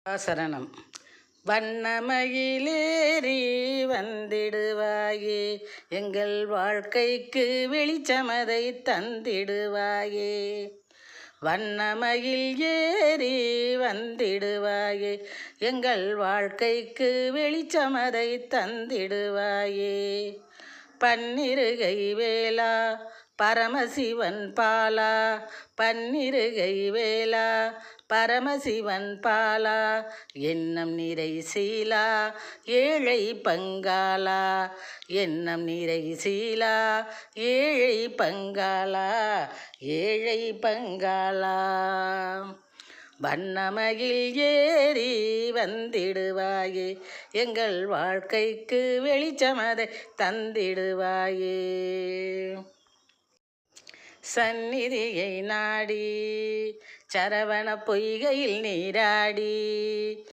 சரணம். வண்ணமயிலேறி வந்திடுவாயே, எங்கள் வாழ்க்கைக்கு வெளிச்சமதை தந்திடுவாயே. வண்ணமயில் ஏறி வந்திடுவாயே, எங்கள் வாழ்க்கைக்கு வெளிச்சமதை தந்திடுவாயே. பன்னிருகை வேலா பரமசிவன் பாலா, பன்னிருகை வேலா பரமசிவன் பாலா, எண்ணம் நிறை சீலா ஏழை பங்காளா, எண்ணம் நிறை சீலா ஏழை பங்காளா, ஏழை பங்காளா. வண்ணமயில் ஏறி வந்திடுவாயே, எங்கள் வாழ்க்கைக்கு வெளிச்சமதை தந்திடுவாயே. சந்நிதியை நாடி சரவண பொய்கையில் நீராடி,